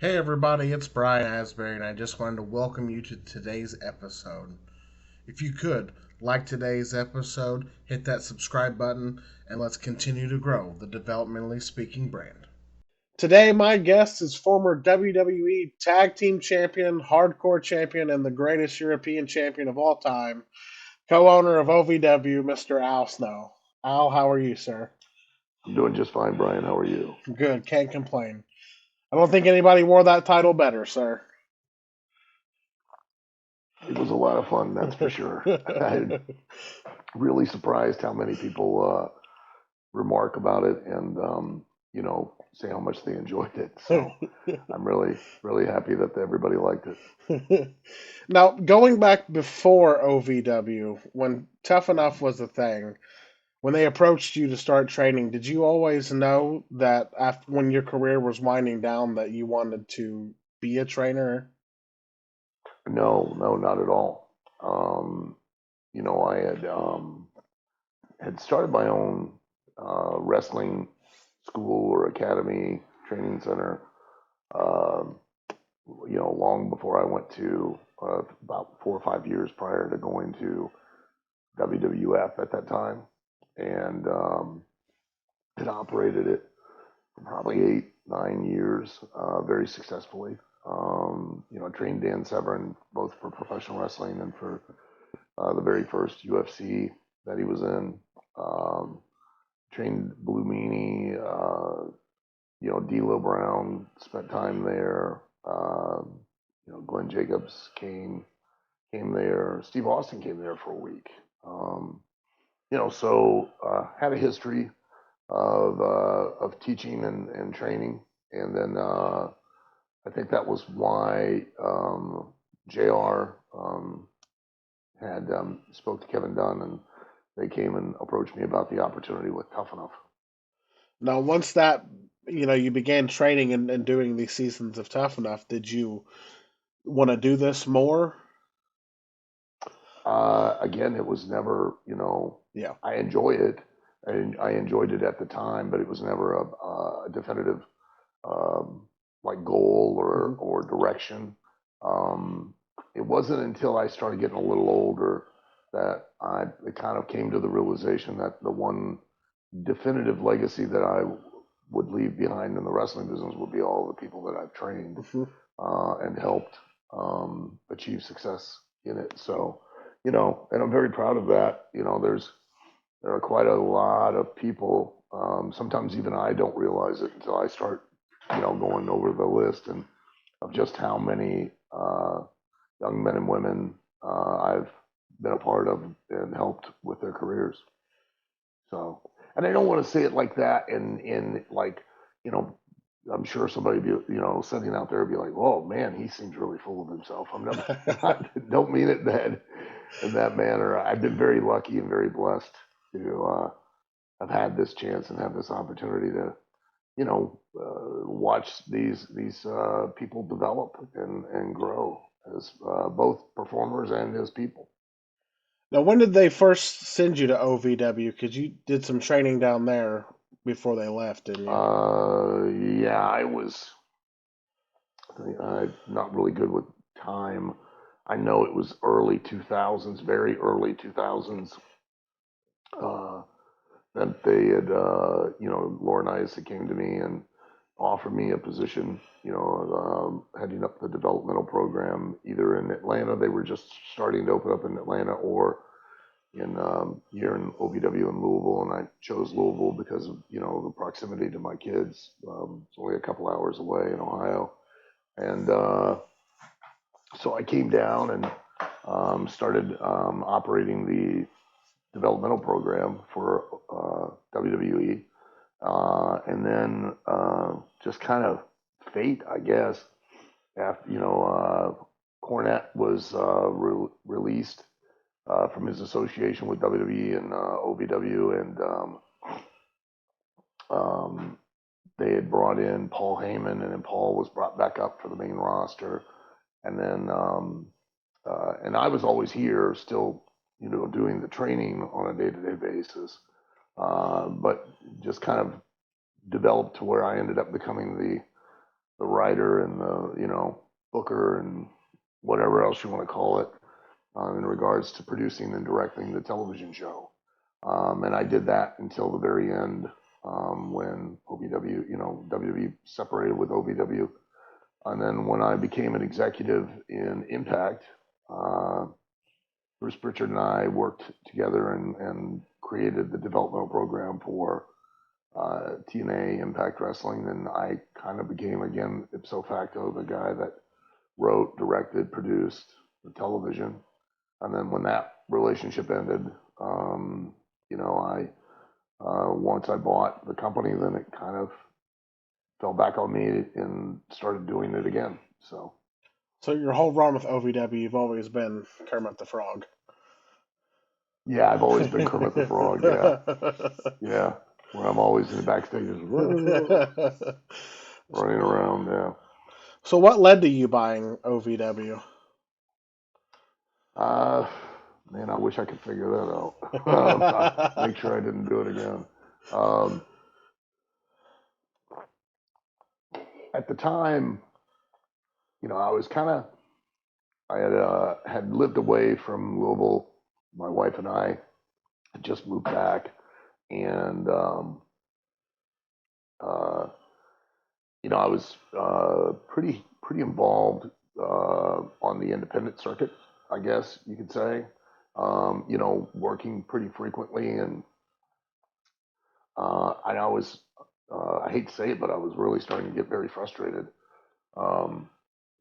Hey everybody, it's Brian Asbury, and I just wanted to welcome you to today's episode. If you could, like today's episode, hit that subscribe button, and let's continue to grow the developmentally speaking brand. Today, my guest is former WWE Tag Team Champion, Hardcore Champion, and the greatest European champion of all time, co owner of OVW, Mr. Al Snow. Al, how are you, sir? I'm doing just fine, Brian. How are you? Good, can't complain. I don't think anybody wore that title better, sir. It was a lot of fun, that's for sure. I'm really surprised how many people remark about it and say how much they enjoyed it. So I'm really happy that everybody liked it. Now, going back before OVW, when Tough Enough was a thing, when they approached you to start training, did you always know that after when your career was winding down that you wanted to be a trainer? No, no, not at all. Um, I had started my own wrestling school or academy training center. Um, long before I went to about 4 or 5 years prior to going to WWF at that time, and had operated it for probably 8, 9 years, very successfully. I trained Dan Severn both for professional wrestling and for the very first UFC that he was in. Um, Trained Blue Meanie, D'Lo Brown spent time there. Glenn Jacobs came there. Steve Austin came there for a week. Um, so had a history of teaching and training, and then I think that was why Jr. Had spoke to Kevin Dunn, and they came and approached me about the opportunity with Tough Enough. Now, once that you began training and doing these seasons of Tough Enough, did you want to do this more? Again, it was never, Yeah. I enjoy it. I enjoyed it at the time, but it was never a definitive um, like goal Hmm. or direction. Um, it wasn't until I started getting a little older that it kind of came to the realization that the one definitive legacy that I would leave behind in the wrestling business would be all the people that I've trained Hmm. and helped achieve success in it. So, and I'm very proud of that. There are quite a lot of people. Sometimes even I don't realize it until I start, going over the list and of just how many young men and women I've been a part of and helped with their careers. So, and I don't want to say it like that in like, you know, I'm sure somebody be, sitting out there would be like, "Oh man, he seems really full of himself." I'm not don't mean it in that manner. I've been very lucky and very blessed to have had this chance and have this opportunity to, watch these people develop and grow as both performers and as people. Now, when did they first send you to OVW? Because you did some training down there before they left, didn't you? Yeah, I'm not really good with time. I know it was early 2000s, very early 2000s, uh, that they had, Laura Nyes came to me and offered me a position, heading up the developmental program either in Atlanta. They were just starting to open up in Atlanta or in here in OVW in Louisville, and I chose Louisville because of the proximity to my kids. It's only a couple hours away in Ohio, and so I came down and started operating the developmental program for WWE, and then just kind of fate, I guess. After Cornette was released from his association with WWE and OVW, and um, they had brought in Paul Heyman, and then Paul was brought back up for the main roster, and then and I was always here, still, doing the training on a day-to-day basis, but just kind of developed to where I ended up becoming the writer and the, booker and whatever else you want to call it, in regards to producing and directing the television show. And I did that until the very end, when OVW, WWE separated with OVW. And then when I became an executive in Impact, uh, Bruce Pritchard and I worked together and created the developmental program for TNA Impact Wrestling. And I kind of became, again, ipso facto, the guy that wrote, directed, produced the television. And then when that relationship ended, I once I bought the company, then it kind of fell back on me and started doing it again. So your whole run with OVW, you've always been Kermit the Frog. yeah, I've always been Kermit the Frog. Yeah, yeah, where I'm always in the backstage, running around. Yeah. So what led to you buying OVW? Uh, Man, I wish I could figure that out. Make sure I didn't do it again. At the time, I was kind of, I had lived away from Louisville. My wife and I had just moved back, and uh, I was pretty involved on the independent circuit, I guess you could say. Working pretty frequently, and I was, I hate to say it, but I was really starting to get very frustrated, um,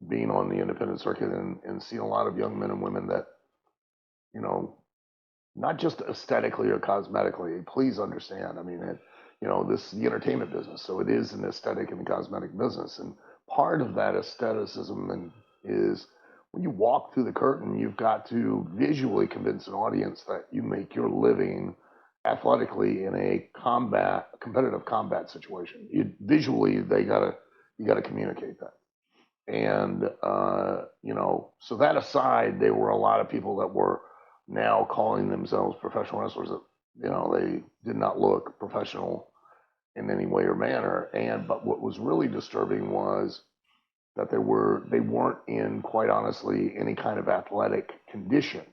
being on the independent circuit and seeing a lot of young men and women that, you know, not just aesthetically or cosmetically. Please understand. I mean, this is the entertainment business, so it is an aesthetic and cosmetic business, and part of that aestheticism is when you walk through the curtain, you've got to visually convince an audience that you make your living athletically in a competitive combat situation. Visually, you gotta communicate that. And, so that aside, there were a lot of people that were now calling themselves professional wrestlers that, they did not look professional in any way or manner. But what was really disturbing was that they weren't in, quite honestly, any kind of athletic condition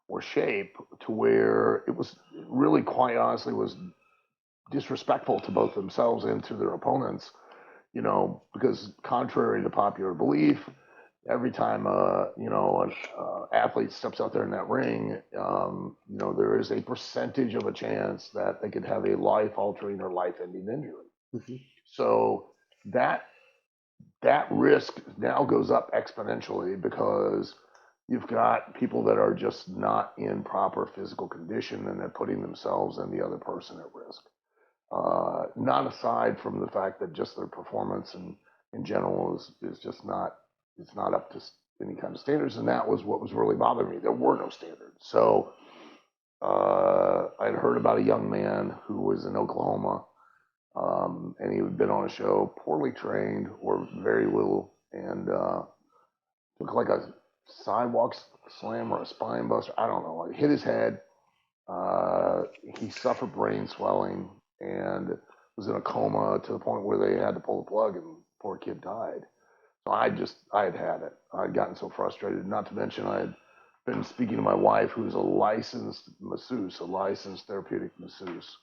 or shape to where it was really, quite honestly, was disrespectful to both themselves and to their opponents, because contrary to popular belief, every time an athlete steps out there in that ring, there is a percentage of a chance that they could have a life-altering or life-ending injury. Mm-hmm. So that risk now goes up exponentially because you've got people that are just not in proper physical condition and they're putting themselves and the other person at risk. Not aside from the fact that just their performance and in general is just not, it's not up to any kind of standards, and that was what was really bothering me. There were no standards. So I'd heard about a young man who was in Oklahoma, and he had been on a show, poorly trained or very little, and took like a sidewalk slam or a spine buster. I don't know. Hit his head. He suffered brain swelling and was in a coma to the point where they had to pull the plug, and the poor kid died. So I had it. I'd gotten so frustrated. Not to mention, I had been speaking to my wife, who's a licensed masseuse, a licensed therapeutic masseuse,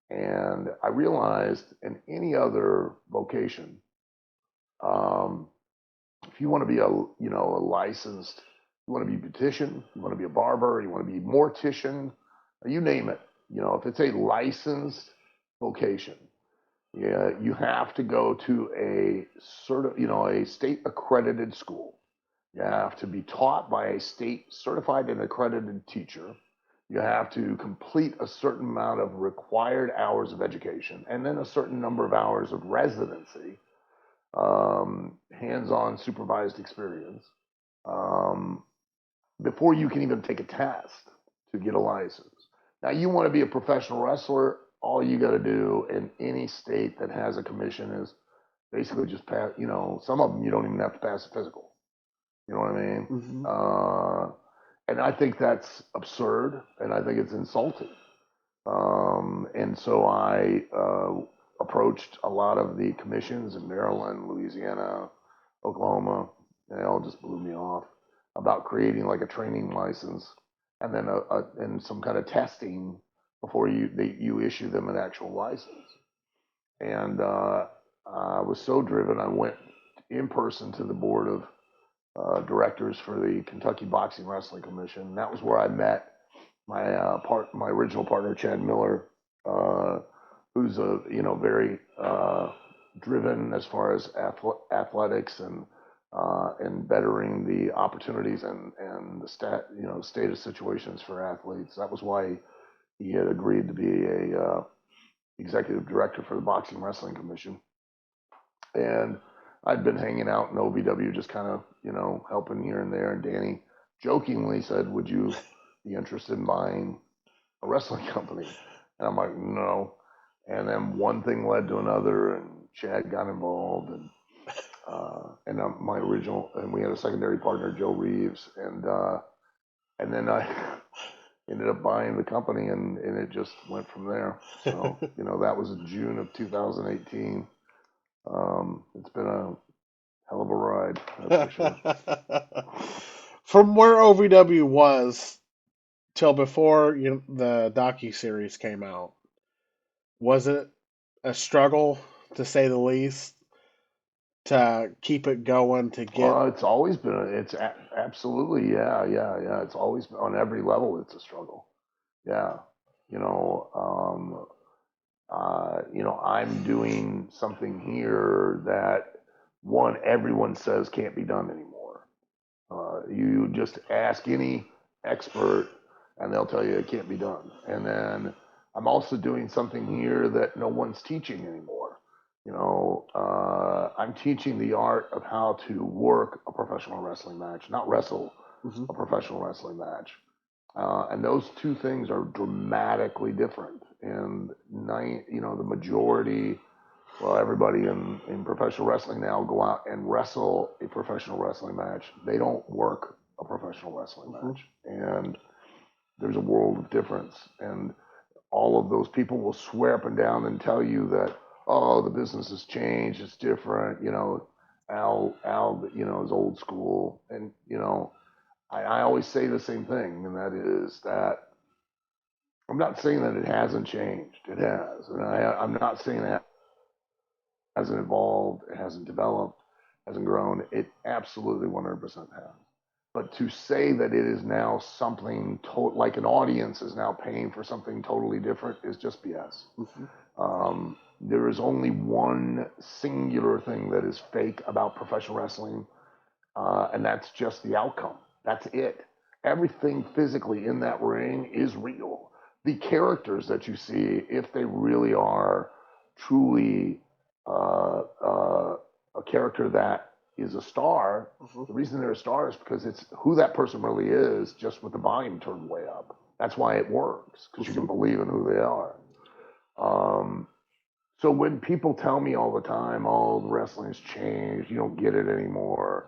and I realized in any other vocation, um, if you want to be a licensed, you want to be a beautician, you want to be a barber, you want to be a mortician, you name it. If it's a licensed vocation, yeah, you have to go to a state accredited school. You have to be taught by a state certified and accredited teacher. You have to complete a certain amount of required hours of education and then a certain number of hours of residency, hands-on supervised experience, um, before you can even take a test to get a license. Now, you want to be a professional wrestler, all you got to do in any state that has a commission is basically just pass. Some of them you don't even have to pass a physical. You know what I mean? Mm-hmm. And I think that's absurd, and I think it's insulting. And so I approached a lot of the commissions in Maryland, Louisiana, Oklahoma, and they all just blew me off about creating like a training license and then and some kind of testing before you issue them an actual license. And I was so driven, I went in person to the board of directors for the Kentucky Boxing Wrestling Commission. That was where I met my original partner, Chad Miller, who's a very driven as far as athletics and bettering the opportunities and the status situations for athletes. That was why he had agreed to be a executive director for the Boxing Wrestling Commission. And I'd been hanging out in OVW, just kind of helping here and there. And Danny jokingly said, "Would you be interested in buying a wrestling company?" And I'm like, "No." And then one thing led to another, and Chad got involved, and my original, and we had a secondary partner, Joe Reeves, and then I ended up buying the company, and it just went from there. So that was in June of 2018. It's been a hell of a ride, that's for sure. From where OVW was till before the docu series came out, was it a struggle to say the least to keep it going to get? Well, it's always been. It's absolutely, yeah. It's always been, on every level. It's a struggle. Yeah, I'm doing something here that everyone says can't be done anymore. You just ask any expert, and they'll tell you it can't be done. And then I'm also doing something here that no one's teaching anymore. I'm teaching the art of how to work a professional wrestling match, not wrestle a professional wrestling match. And those two things are dramatically different. And the majority, well, everybody in professional wrestling now go out and wrestle a professional wrestling match. They don't work a professional wrestling match. And there's a world of difference. And all of those people will swear up and down and tell you that, oh, the business has changed, it's different. Al, is old school. And, I always say the same thing, and that is that I'm not saying that it hasn't changed. It has. And I'm not saying that it hasn't evolved, it hasn't developed, hasn't grown. It absolutely 100% has. But to say that it is now something like an audience is now paying for something totally different is just BS. There is only one singular thing that is fake about professional wrestling, and that's just the outcome. That's it. Everything physically in that ring is real. The characters that you see, if they really are truly a character that is a star, the reason they're a star is because it's who that person really is, just with the volume turned way up. That's why it works, because you can believe in who they are. So when people tell me all the time, oh, the wrestling's changed, you don't get it anymore,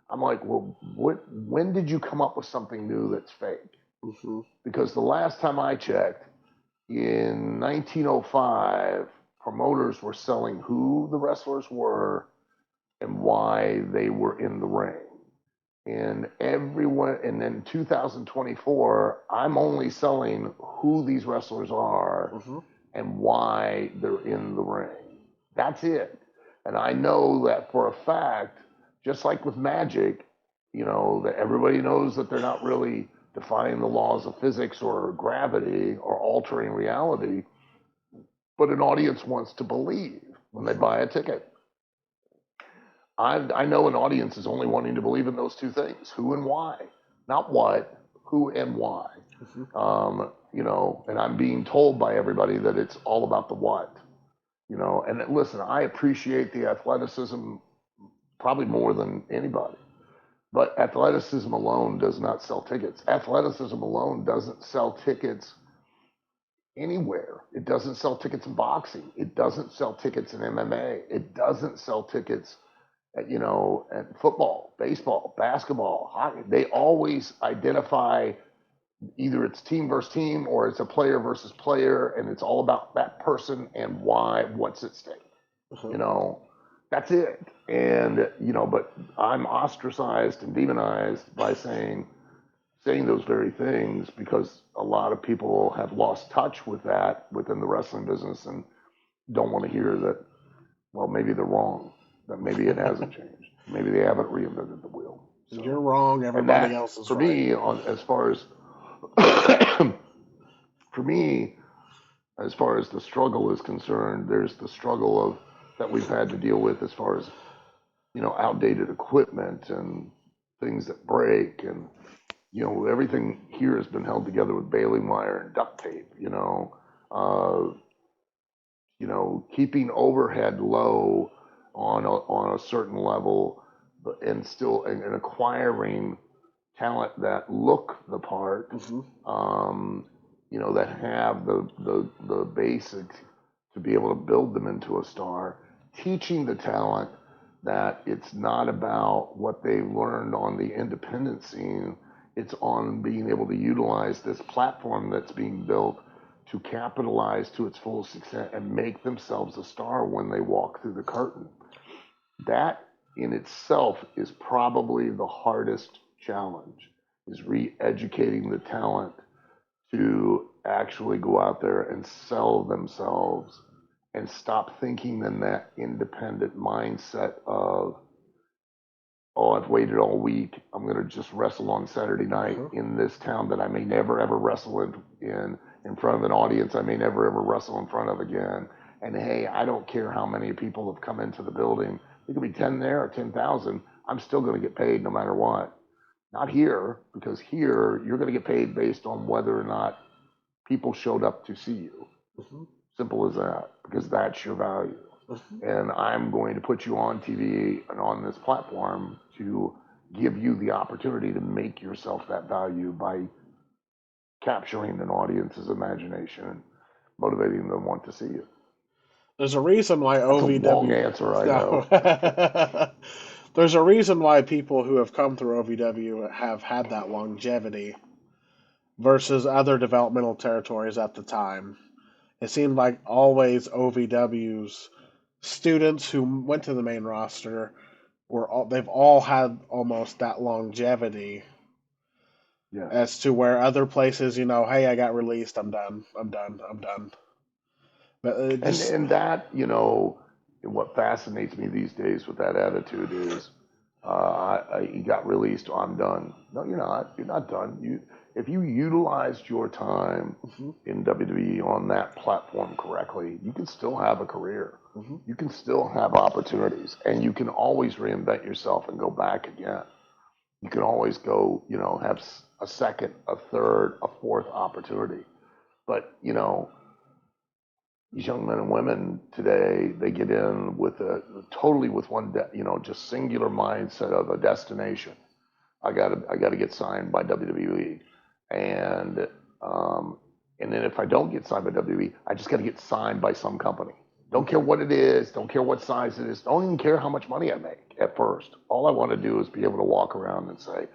I'm like, well, when did you come up with something new that's fake? Because the last time I checked, in 1905, promoters were selling who the wrestlers were and why they were in the ring. And then 2024, I'm only selling who these wrestlers are and why they're in the ring. That's it. And I know that for a fact, just like with magic, that everybody knows that they're not really defying the laws of physics or gravity or altering reality, but an audience wants to believe when they buy a ticket. I know an audience is only wanting to believe in those two things, who and why. Not what, who and why. And I'm being told by everybody that it's all about the what. And listen, I appreciate the athleticism probably more than anybody. But athleticism alone does not sell tickets. Athleticism alone doesn't sell tickets anywhere. It doesn't sell tickets in boxing. It doesn't sell tickets in MMA. It doesn't sell tickets at football, baseball, basketball, hockey. They always identify either it's team versus team or it's a player versus player, and it's all about that person and what's at stake. You know, that's it. And but I'm ostracized and demonized by saying those very things because a lot of people have lost touch with that within the wrestling business and don't want to hear that. Well, maybe they're wrong. That maybe it hasn't changed. Maybe they haven't reinvented the wheel. So, you're wrong. Everybody else is for right. Me, as far as for me, as far as the struggle is concerned, there's the struggle that we've had to deal with as far as outdated equipment and things that break, and everything here has been held together with baling wire and duct tape. Keeping overhead low on a certain level, and still and acquiring talent that look the part, that have the basics to be able to build them into a star. Teaching the talent that it's not about what they've learned on the independent scene. It's on being able to utilize this platform that's being built to capitalize to its fullest extent and make themselves a star when they walk through the curtain. That in itself is probably the hardest challenge, is re-educating the talent to actually go out there and sell themselves and stop thinking in that independent mindset of, oh, I've waited all week. I'm going to just wrestle on Saturday night in this town that I may never, ever wrestle in front of an audience I may never, ever wrestle in front of again. And hey, I don't care how many people have come into the building. It could be 10 there or 10,000. I'm still going to get paid no matter what. Not here, because here you're going to get paid based on whether or not people showed up to see you. Simple as that, because that's your value. And I'm going to put you on TV and on this platform to give you the opportunity to make yourself that value by capturing an audience's imagination and motivating them to want to see you. There's a reason why That's OVW. a long answer, I know. There's a reason why people who have come through OVW have had that longevity versus other developmental territories at the time. It seemed like always OVW's students who went to the main roster they've all had almost that longevity. Yeah. As to where other places, hey, I got released, I'm done. But and that, what fascinates me these days with that attitude is, you got released, I'm done. No, you're not. You're not done. If you utilized your time in WWE on that platform correctly, you can still have a career. You can still have opportunities, and you can always reinvent yourself and go back again. You can always go, have a second, a third, a fourth opportunity. But, these young men and women today, they get in with totally with one, just singular mindset of a destination. I gotta get signed by WWE, and then if I don't get signed by WWE, I just gotta get signed by some company. Don't care what it is. Don't care what size it is. Don't even care how much money I make at first. All I want to do is be able to walk around and say,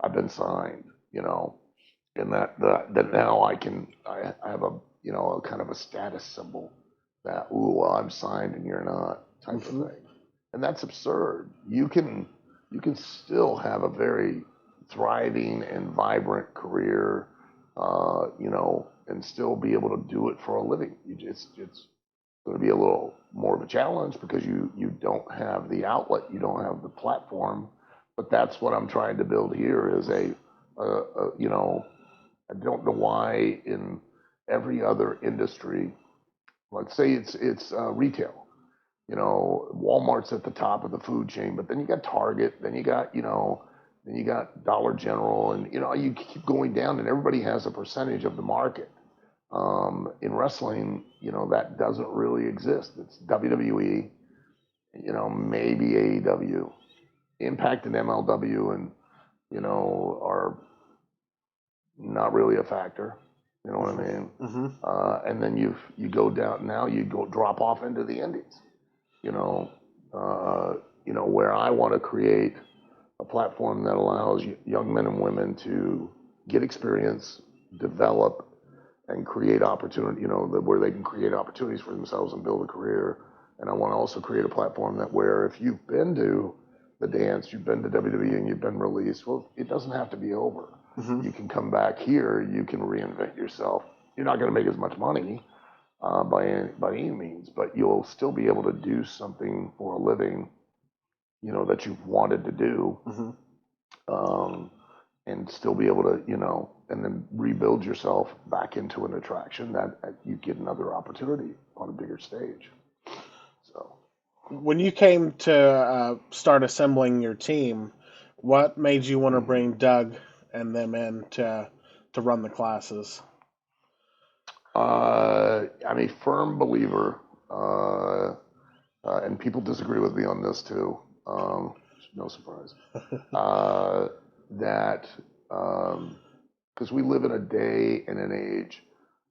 I've been signed, and that now I have a a kind of a status symbol that, ooh, well, I'm signed and you're not, type of thing. And that's absurd. You can still have a very thriving and vibrant career, and still be able to do it for a living. It's going to be a little more of a challenge because you don't have the outlet, you don't have the platform. But that's what I'm trying to build here is I don't know why in every other industry, let's say it's retail, Walmart's at the top of the food chain, but then you got Target, then you got Dollar General, and you keep going down, and everybody has a percentage of the market. In wrestling, that doesn't really exist. It's WWE, maybe AEW, Impact and MLW, and are not really a factor. You know what I mean? And then you go down. Now you go drop off into the indies. Where I want to create a platform that allows young men and women to get experience, develop, and create opportunity, where they can create opportunities for themselves and build a career. And I want to also create a platform that where if you've been to the dance, you've been to WWE and you've been released, well, it doesn't have to be over. Mm-hmm. You can come back here, you can reinvent yourself. You're not going to make as much money by any means, but you'll still be able to do something for a living, that you've wanted to do. Mm-hmm. And still be able to, and then rebuild yourself back into an attraction that you get another opportunity on a bigger stage. So, when you came to start assembling your team, what made you want to bring Doug and them in to run the classes? I'm a firm believer, and people disagree with me on this too. No surprise. That because we live in a day and an age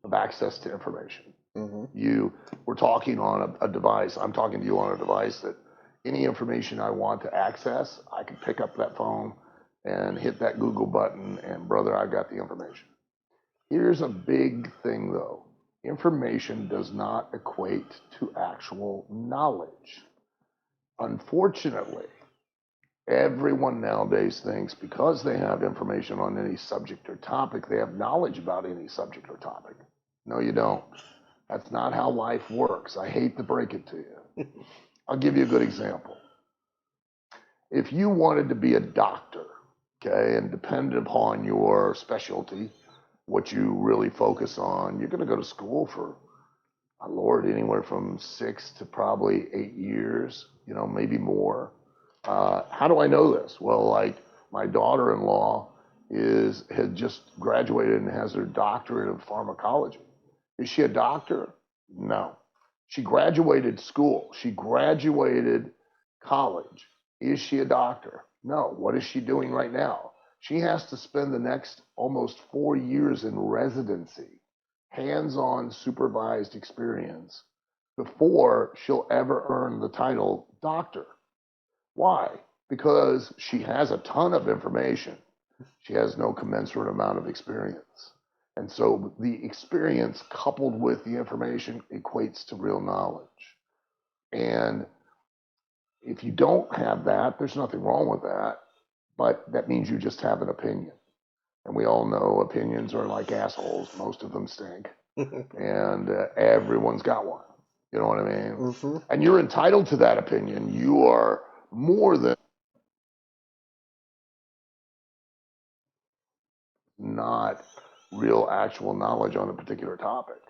of access to information. Mm-hmm. We're talking on a device. I'm talking to you on a device that any information I want to access, I can pick up that phone and hit that Google button, and brother, I've got the information. Here's a big thing though. Information does not equate to actual knowledge. Unfortunately, everyone nowadays thinks because they have information on any subject or topic, they have knowledge about any subject or topic. No, you don't. That's not how life works. I hate to break it to you. I'll give you a good example. If you wanted to be a doctor, okay, and depended upon your specialty, what you really focus on, you're going to go to school for, my Lord, anywhere from 6 to probably 8 years, maybe more. How do I know this? Well, like my daughter-in-law had just graduated and has her doctorate of pharmacology. Is she a doctor? No. She graduated school. She graduated college. Is she a doctor? No. What is she doing right now? She has to spend the next almost 4 years in residency, hands-on supervised experience, before she'll ever earn the title doctor. Why? Because she has a ton of information. She has no commensurate amount of experience. And so the experience coupled with the information equates to real knowledge. And if you don't have that, there's nothing wrong with that, but that means you just have an opinion. And we all know opinions are like assholes. Most of them stink. And everyone's got one. You know what I mean? Mm-hmm. And you're entitled to that opinion. You are more than not real actual knowledge on a particular topic.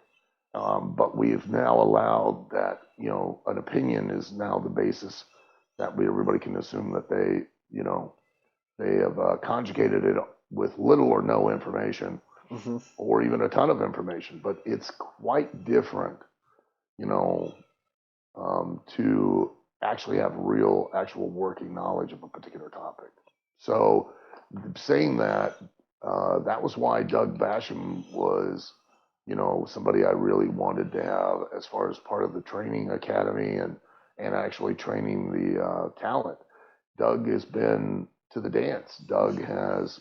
But we've now allowed that, an opinion is now the basis that everybody can assume that they have conjugated it with little or no information, Mm-hmm. or even a ton of information. But it's quite different, to actually have real, actual working knowledge of a particular topic. So saying that, that was why Doug Basham was, somebody I really wanted to have as far as part of the training academy and actually training the talent. Doug has been to the dance. Doug has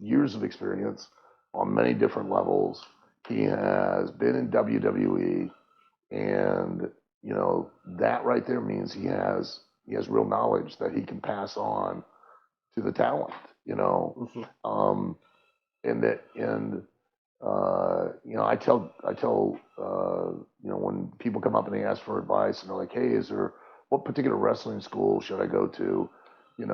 years of experience on many different levels. He has been in WWE, and that right there means he has real knowledge that he can pass on to the talent. Mm-hmm. I tell when people come up and they ask for advice and they're like, hey, what particular wrestling school should I go to? And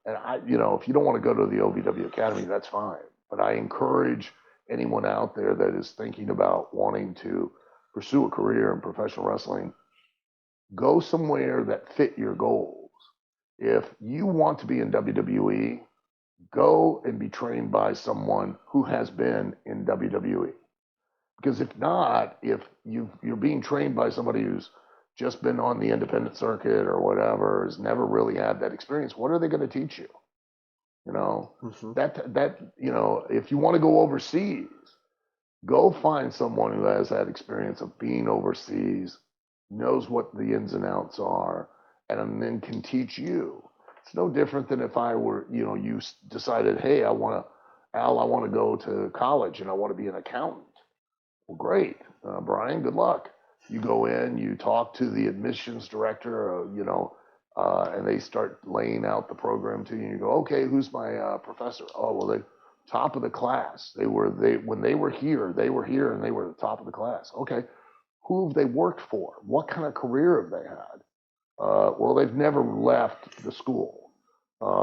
if you don't want to go to the OVW Academy, that's fine. But I encourage anyone out there that is thinking about wanting to pursue a career in professional wrestling, go somewhere that fit your goals. If you want to be in WWE, go and be trained by someone who has been in WWE. Because if not, if you're being trained by somebody who's just been on the independent circuit or whatever, has never really had that experience, what are they going to teach you? Mm-hmm. If you want to go overseas, go find someone who has that experience of being overseas, knows what the ins and outs are, and then can teach you. It's no different than if I were, you decided, hey, I want to Al, I want to go to college and I want to be an accountant. Well, great, Brian. Good luck. You go in, you talk to the admissions director, and they start laying out the program to you. And you go, okay, who's my professor? Oh, well, they top of the class. When they were here, and they were the top of the class. Okay, who have they worked for? What kind of career have they had? Well, they've never left the school.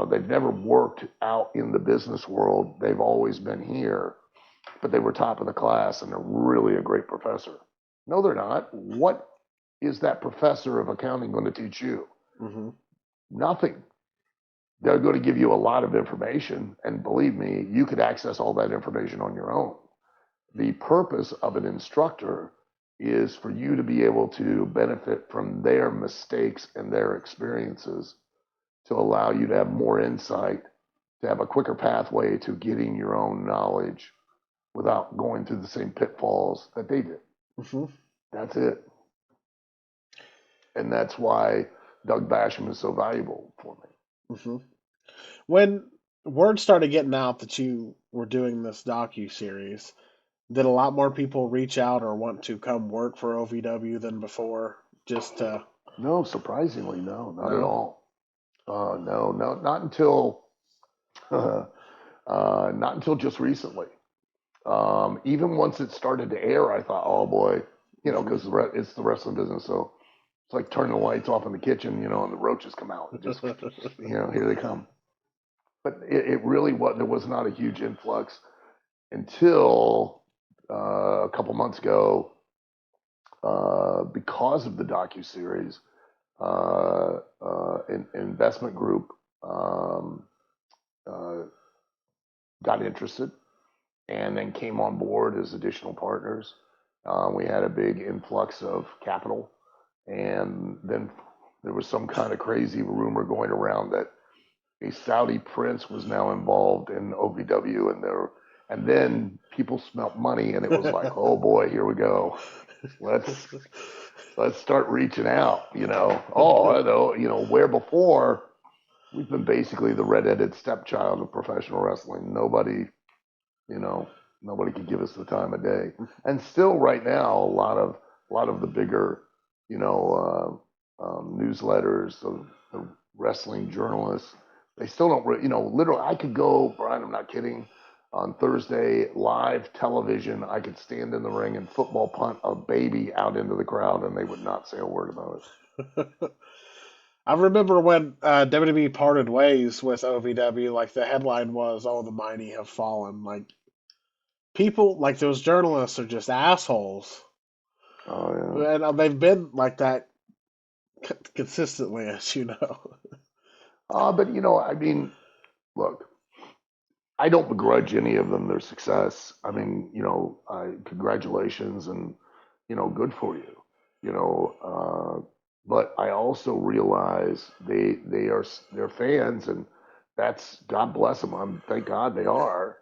They've never worked out in the business world. They've always been here, but they were top of the class and they're really a great professor. No, they're not. What is that professor of accounting going to teach you? Mm-hmm. Nothing. They're going to give you a lot of information, and believe me, you could access all that information on your own. The purpose of an instructor is for you to be able to benefit from their mistakes and their experiences to allow you to have more insight, to have a quicker pathway to getting your own knowledge without going through the same pitfalls that they did. Mm-hmm. That's it. And that's why Doug Basham is so valuable for me. Mm-hmm. When word started getting out that you were doing this docu series, did a lot more people reach out or want to come work for OVW than before? Just No, surprisingly, no, not at no. all. No, not until not until just recently. Even once it started to air, I thought, oh boy, because it's the wrestling business, so it's like turning the lights off in the kitchen, and the roaches come out, and just here they come. But it really was. There was not a huge influx until a couple months ago, because of the docu series. An investment group uh, got interested and then came on board as additional partners. We had a big influx of capital, and then there was some kind of crazy rumor going around that a Saudi prince was now involved in OVW, and then people smelt money, and it was like, oh boy, here we go. Let's start reaching out. Oh, I know. Where before we've been basically the redheaded stepchild of professional wrestling. Nobody could give us the time of day. And still, right now, a lot of the bigger, newsletters, the wrestling journalists, they still don't. Literally, I could go, Brian. I'm not kidding. On Thursday, live television, I could stand in the ring and football punt a baby out into the crowd, and they would not say a word about it. I remember when WWE parted ways with OVW, like the headline was, "Oh, the mighty have fallen." Like people, like those journalists are just assholes, Oh and they've been like that consistently, as you know. but I mean, look, I don't begrudge any of them their success. I mean, congratulations and good for you. But I also realize they're fans, and that's God bless them. Thank God they are.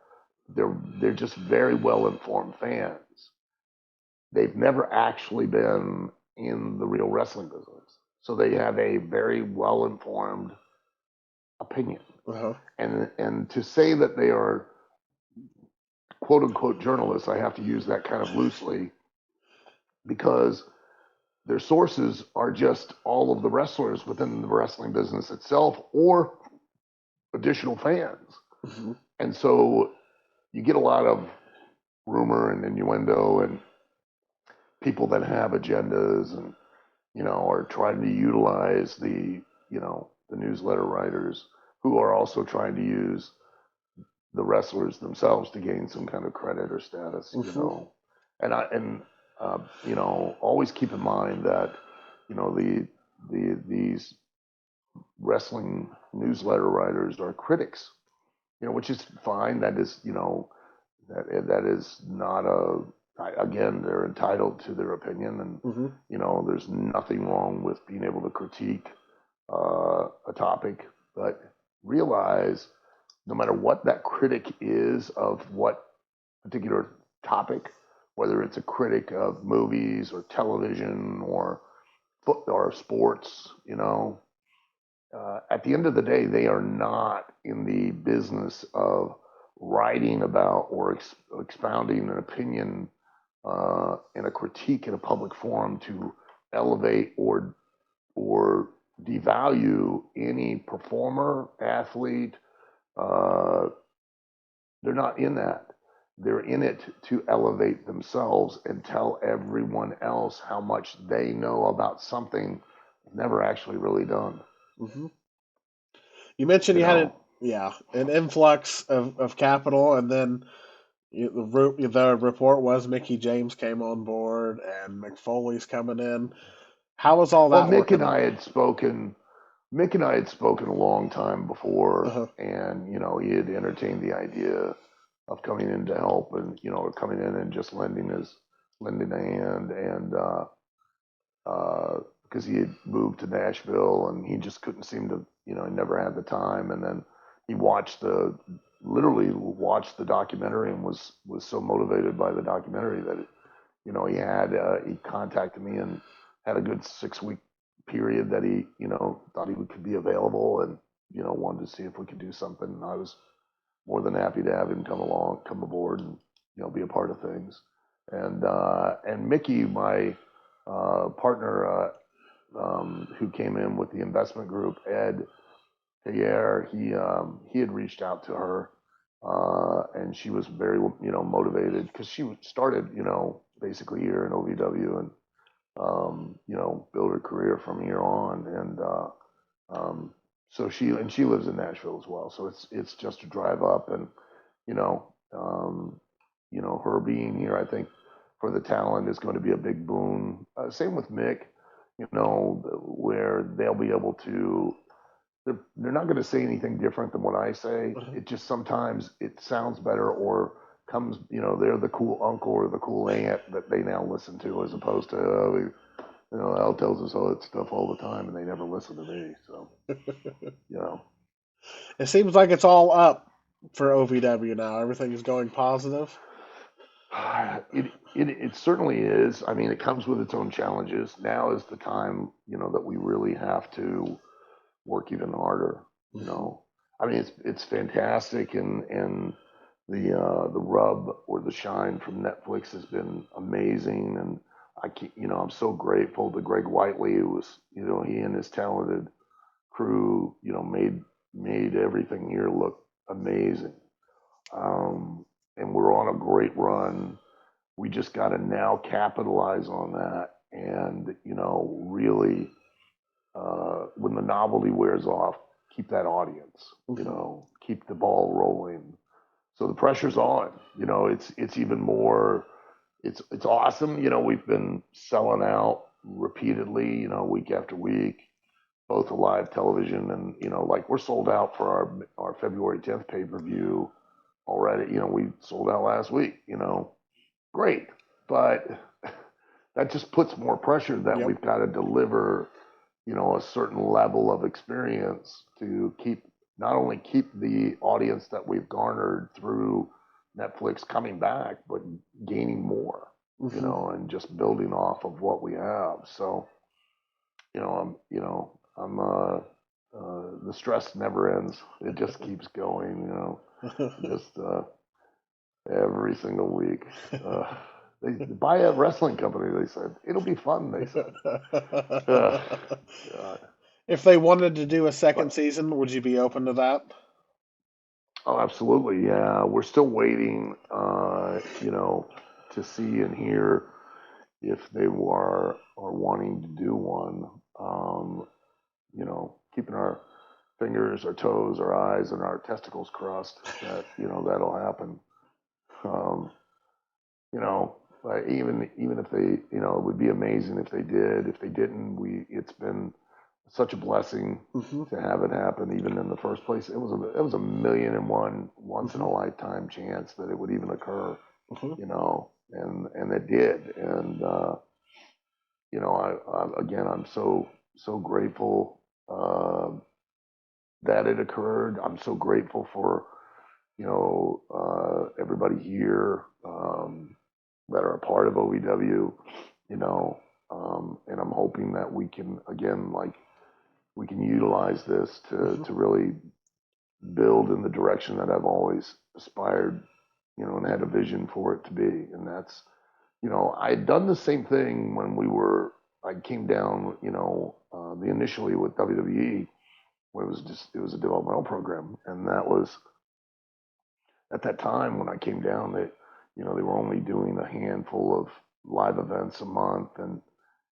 They're just very well informed fans. They've never actually been in the real wrestling business, so they have a very well informed opinion. Uh-huh. And to say that they are quote unquote journalists, I have to use that kind of loosely because their sources are just all of the wrestlers within the wrestling business itself or additional fans. Mm-hmm. And so you get a lot of rumor and innuendo and people that have agendas and, are trying to utilize the newsletter writers who are also trying to use the wrestlers themselves to gain some kind of credit or status, Mm-hmm. always keep in mind that, these wrestling newsletter writers are critics, which is fine. That is, that is not again, they're entitled to their opinion, and Mm-hmm. there's nothing wrong with being able to critique a topic, but realize no matter what that critic is of what particular topic, whether it's a critic of movies or television or sports, at the end of the day, they are not in the business of writing about or expounding an opinion and a critique in a public forum to elevate or devalue any performer, athlete. Uh, they're not in that. They're in it to elevate themselves and tell everyone else how much they know about something never actually really done. Mm-hmm. You mentioned You you had know, an influx of capital, and then the report was Mickey James came on board and Mick Foley's coming in. How was all well, that working out? Mick and I had spoken a long time before, Uh-huh. and he had entertained the idea of coming in to help, and coming in and just lending a hand, and because he had moved to Nashville and he just couldn't seem to, he never had the time, and then he literally watched the documentary and was so motivated by the documentary that he contacted me and had a good 6 week period that he thought he could be available, and wanted to see if we could do something. And I was more than happy to have him come aboard, and be a part of things. And Mickey, my partner, who came in with the investment group, Ed Pierre, he had reached out to her, and she was very motivated because she started basically here in OVW, and build her career from here on. And so she lives in Nashville as well, so it's just a drive up. And you know her being here, I think, for the talent is going to be a big boon. Same with Mick, where they'll be able to. They're not going to say anything different than what I say. Uh-huh. It just sometimes it sounds better, or comes, they're the cool uncle or the cool aunt that they now listen to, as opposed to, Al tells us all that stuff all the time, and they never listen to me. So, you know, It seems like it's all up for OVW now. Everything's going positive. it certainly is. I mean, it comes with its own challenges. Now is the time, that we really have to work even harder. Mm-hmm. I mean, it's fantastic, and the rub or the shine from Netflix has been amazing, and I'm so grateful to Greg Whiteley, who was, he and his talented crew, made everything here look amazing. And we're on a great run. We just got to now capitalize on that, and really, when the novelty wears off, keep that audience. Mm-hmm. Keep the ball rolling. So the pressure's on. It's even more. It's awesome. We've been selling out repeatedly. Week after week, both live television, and like we're sold out for our February 10th pay-per-view already. We sold out last week. Great, but that just puts more pressure that Yep. we've got to deliver a certain level of experience to not only keep the audience that we've garnered through Netflix coming back, but gaining more, Mm-hmm. and just building off of what we have. So, I'm the stress never ends. It just keeps going, just every single week. They buy a wrestling company. They said it'll be fun. They said, God. If they wanted to do a second But season, would you be open to that? oh, absolutely, yeah. We're still waiting, to see and hear if they are wanting to do one. Keeping our fingers, our toes, our eyes, and our testicles crossed that that'll happen. Um, even if they, it would be amazing if they did. If they didn't, it's been such a blessing Mm-hmm. to have it happen. Even in the first place, it was a million and one once in Mm-hmm. a lifetime chance that it would even occur. Mm-hmm. And it did. And again, I'm so grateful that it occurred. I'm so grateful for everybody here, that are a part of OVW, and I'm hoping that we can, again, like, we can utilize this to Mm-hmm. really build in the direction that I've always aspired, and had a vision for it to be. And that's, I had done the same thing when I came down, initially with WWE, when it was a developmental program. And that was, at that time when I came down, they were only doing a handful of live events a month, and,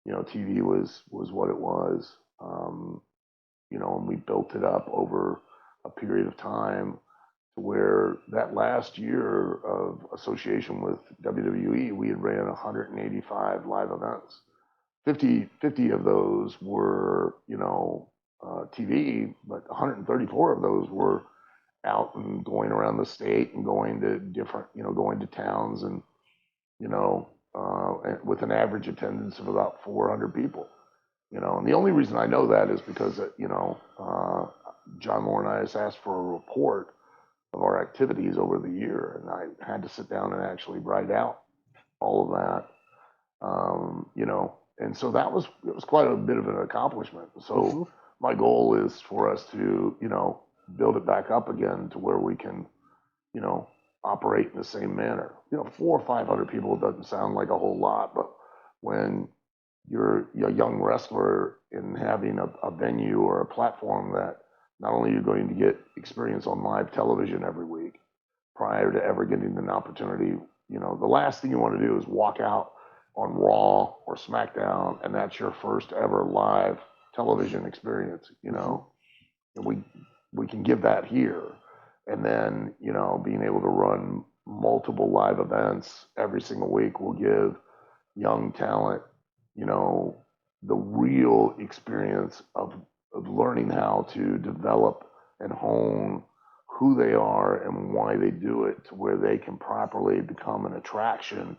TV was what it was. And we built it up over a period of time to where that last year of association with WWE, we had ran 185 live events. 50 of those were, TV, but 134 of those were out and going around the state and going to different, going to towns and, with an average attendance of about 400 people. And the only reason I know that is because, John Laurinaitis asked for a report of our activities over the year, and I had to sit down and actually write out all of that. And so it was quite a bit of an accomplishment. So my goal is for us to, build it back up again to where we can, operate in the same manner. 400 or 500 people doesn't sound like a whole lot, but when you're a young wrestler and having a venue or a platform that not only you're going to get experience on live television every week prior to ever getting an opportunity, the last thing you want to do is walk out on Raw or SmackDown and that's your first ever live television experience, and we can give that here. And then, being able to run multiple live events every single week will give young talent, the real experience of learning how to develop and hone who they are and why they do it to where they can properly become an attraction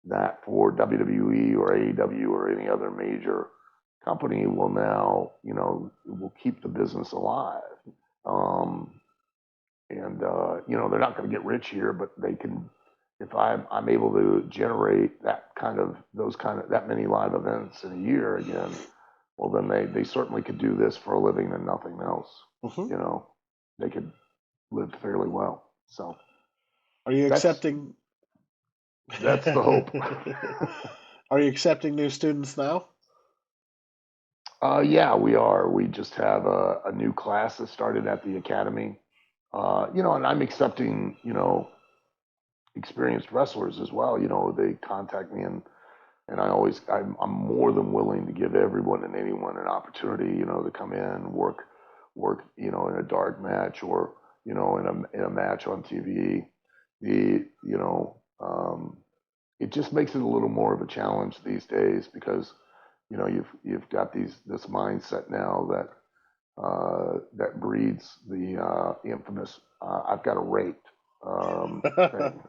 that for WWE or AEW or any other major company will now, will keep the business alive. They're not going to get rich here, but they can, if I'm able to generate that many live events in a year again, well, then they certainly could do this for a living and nothing else. They could live fairly well. So, are you accepting? That's the hope. Are you accepting new students now? Yeah, we are. We just have a new class that started at the academy. And I'm accepting, experienced wrestlers as well. They contact me and I'm more than willing to give everyone and anyone an opportunity, to come in, work, in a dark match or, in a match on TV. It just makes it a little more of a challenge these days because, you've got this mindset now that breeds the infamous "I've got a rate" thing.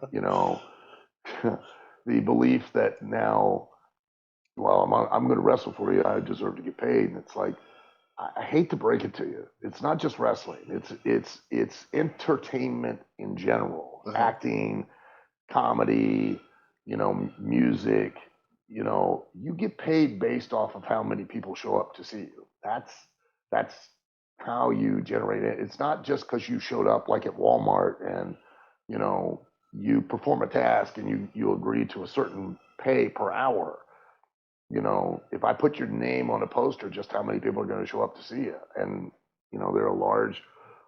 The belief that now, well, I'm going to wrestle for you, I deserve to get paid, and it's like, I hate to break it to you, it's not just wrestling. It's entertainment in general, acting, comedy, music. You get paid based off of how many people show up to see you. That's how you generate it. It's not just because you showed up like at Walmart and you perform a task and you agree to a certain pay per hour. If I put your name on a poster, just how many people are going to show up to see you? And there are a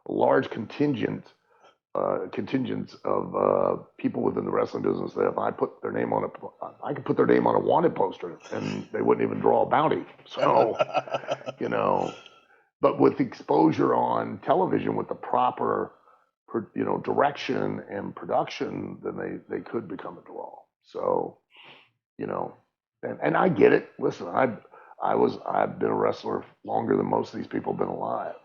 large contingents of people within the wrestling business that if I put their name on I could put their name on a wanted poster and they wouldn't even draw a bounty. So, but with exposure on television with the proper, direction and production, then they could become a draw. So, and I get it. Listen, I've been a wrestler longer than most of these people have been alive.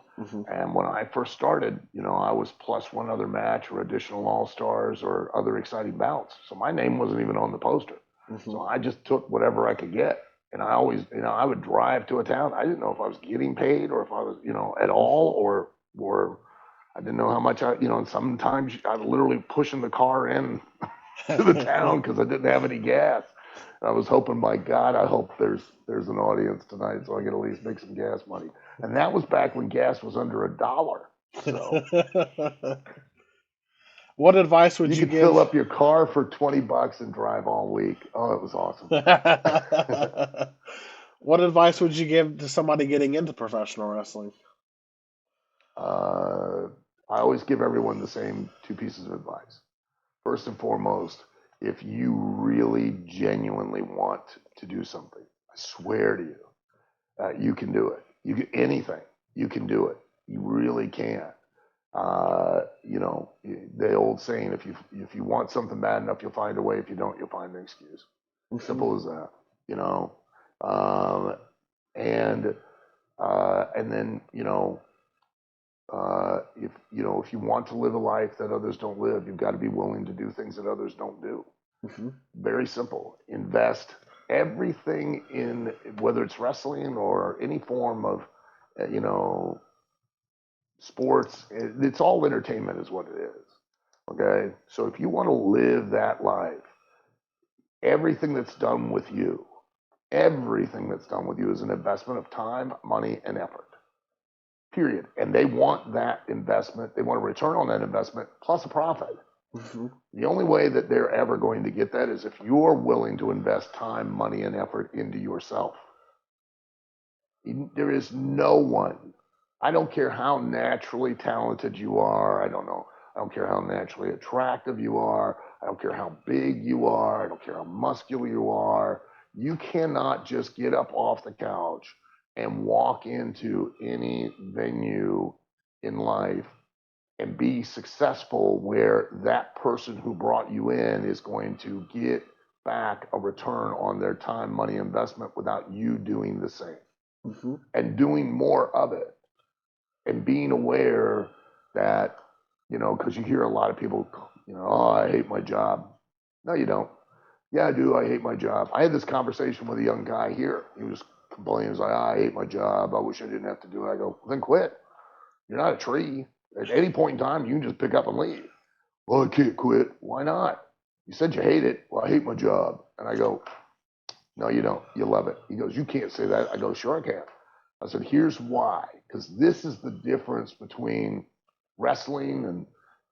And when I first started, I was plus one other match or additional all-stars or other exciting bouts. So my name wasn't even on the poster. So I just took whatever I could get. And I always, I would drive to a town. I didn't know if I was getting paid or if I was, at all, or I didn't know how much and sometimes I was literally pushing the car in to the town because I didn't have any gas. I was hoping, my God, I hope there's an audience tonight so I can at least make some gas money. And that was back when gas was under $1. So What advice would you you could fill give? up your car for $20 and drive all week. Oh, it was awesome. What advice would you give to somebody getting into professional wrestling? uh, I always give everyone the same two pieces of advice. First and foremost, if you really genuinely want to do something, I swear to you, you can do it. You can anything. You can do it. You really can. You know, the old saying: if you want something bad enough, you'll find a way. If you don't, you'll find an excuse. Simple as that. You know, um, and and then if you want to live a life that others don't live, you've got to be willing to do things that others don't do. Mm-hmm. Very simple. Invest everything in, whether it's wrestling or any form of, you know, sports. It's all entertainment, is what it is. Okay. So if you want to live that life, everything that's done with you, everything that's done with you is an investment of time, money, and effort. Period. And they want that investment. They want a return on that investment plus a profit. Mm-hmm. The only way that they're ever going to get that is if you're willing to invest time, money, and effort into yourself. There is no one. I don't care how naturally talented you are. I don't know. I don't care how naturally attractive you are. I don't care how big you are. I don't care how muscular you are. You cannot just get up off the couch and walk into any venue in life and be successful where that person who brought you in is going to get back a return on their time, money, investment without you doing the same. Mm-hmm. And doing more of it and being aware that, because you hear a lot of people, oh, I hate my job. No, you don't. Yeah, I do. I hate my job. I had this conversation with a young guy here. He was complaining. He was like, I hate my job. I wish I didn't have to do it. I go, then quit. You're not a tree. At any point in time, you can just pick up and leave. Well, I can't quit. Why not? You said you hate it. Well, I hate my job. And I go, no, you don't. You love it. He goes, you can't say that. I go, sure I can. I said, here's why. Because this is the difference between wrestling and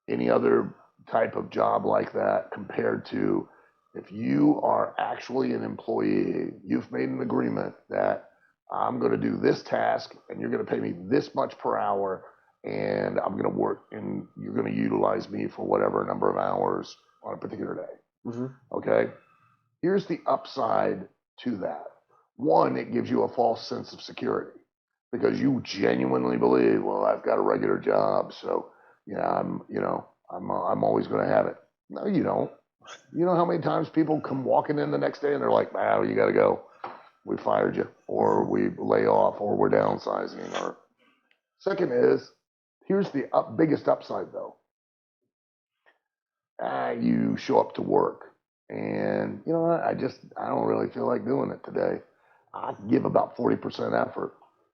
any other type of job like that compared to if you are actually an employee, you've made an agreement that I'm going to do this task and you're going to pay me this much per hour and I'm going to work and you're going to utilize me for whatever number of hours on a particular day. Mm-hmm. Okay. Here's the upside to that. One, it gives you a false sense of security because you genuinely believe, well, I've got a regular job, so yeah, I'm always going to have it. No, you don't. You know how many times people come walking in the next day and they're like, "Wow, you got to go. We fired you, or we lay off, or we're downsizing." Or second is, here's the biggest upside though. You show up to work, and you know what? I don't really feel like doing it today. I give about 40% effort,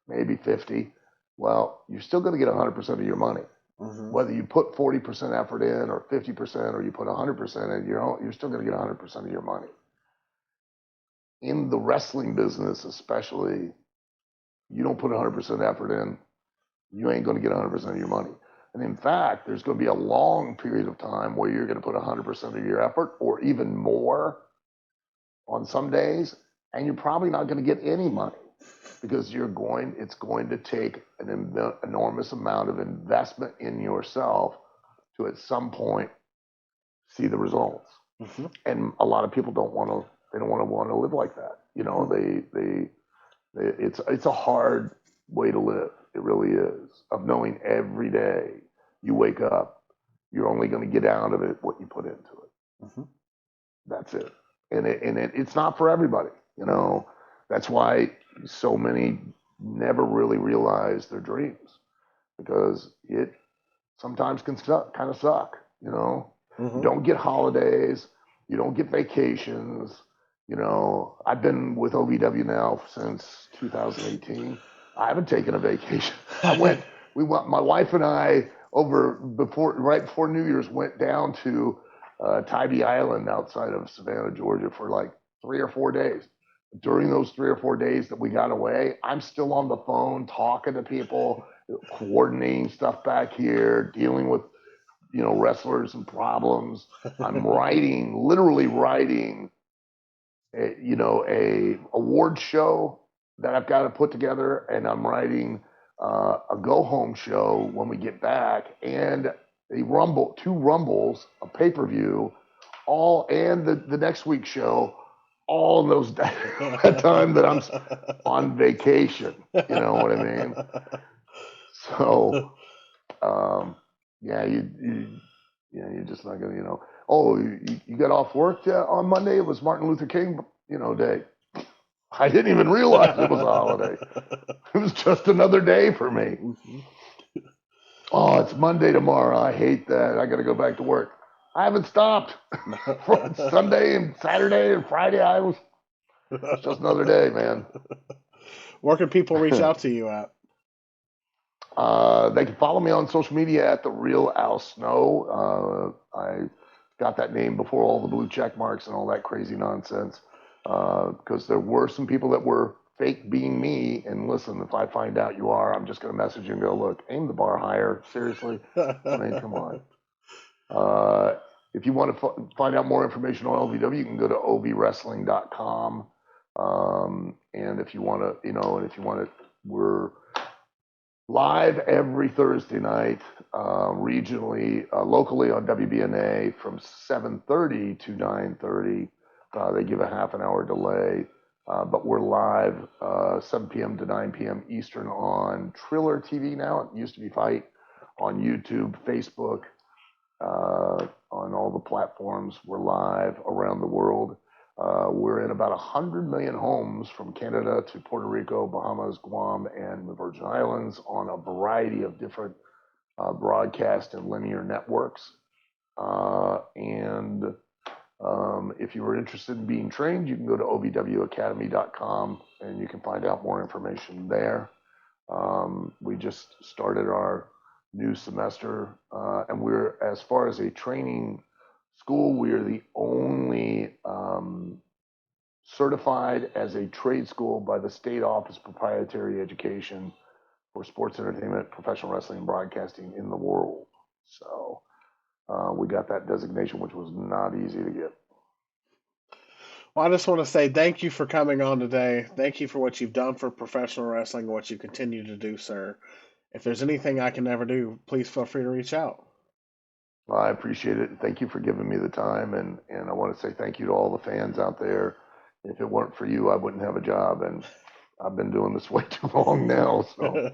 maybe 50. Well, you're still going to get 100% of your money. Mm-hmm. Whether you put 40% effort in or 50% or you put 100% in, you're still going to get 100% of your money. In the wrestling business, especially, you don't put 100% effort in, you ain't going to get 100% of your money. And in fact, there's going to be a long period of time where you're going to put 100% of your effort or even more on some days, and you're probably not going to get any money because it's going to take an enormous amount of investment in yourself to at some point see the results. Mm-hmm. And a lot of people don't want to live like that. Mm-hmm. It's a hard way to live. It really is. Of knowing every day you wake up, you're only going to get out of it what you put into it. Mm-hmm. That's it. And it's not for everybody. That's why so many never really realize their dreams because it sometimes can kind of suck. Mm-hmm. You don't get holidays. You don't get vacations. I've been with OVW now since 2018. I haven't taken a vacation. My wife and I right before New Year's went down to Tybee Island outside of Savannah, Georgia for like 3 or 4 days. during those 3 or 4 days that we got away, I'm still on the phone talking to people, coordinating stuff back here, dealing with, wrestlers and problems. I'm literally writing, a award show that I've got to put together, and I'm writing a go home show when we get back, and two rumbles, a pay per view, and the next week's show, all in those that time that I'm on vacation. You know what I mean? So, yeah, you're just not gonna, oh, you got off work on Monday? It was Martin Luther King, day. I didn't even realize it was a holiday. It was just another day for me. Oh, it's Monday tomorrow. I hate that. I got to go back to work. I haven't stopped. For Sunday and Saturday and Friday, it's just another day, man. Where can people reach out to you at? They can follow me on social media at The Real Al Snow. I got that name before all the blue check marks and all that crazy nonsense, because there were some people that were fake being me. And listen, if I find out you are, I'm just going to message you and go, look, aim the bar higher. Seriously. I mean, come on. If you want to find out more information on OVW, you can go to ovwrestling.com. And if you want to, we're live every Thursday night, regionally, locally on WBNA from 7:30 to 9:30. They give a half an hour delay, but we're live 7 p.m. to 9 p.m. Eastern on Triller TV now. It used to be Fight, on YouTube, Facebook, on all the platforms. We're live around the world. We're in about 100 million homes from Canada to Puerto Rico, Bahamas, Guam, and the Virgin Islands on a variety of different broadcast and linear networks. And if you were interested in being trained, you can go to ovwacademy.com and you can find out more information there. We just started our new semester, and as far as a training school, we are the only certified as a trade school by the State Office of Proprietary Education for Sports Entertainment, Professional Wrestling, and Broadcasting in the world. So we got that designation, which was not easy to get. Well, I just want to say thank you for coming on today. Thank you for what you've done for professional wrestling and what you continue to do, sir. If there's anything I can ever do, please feel free to reach out. Well, I appreciate it. Thank you for giving me the time. And I want to say thank you to all the fans out there. If it weren't for you, I wouldn't have a job. And I've been doing this way too long now. So,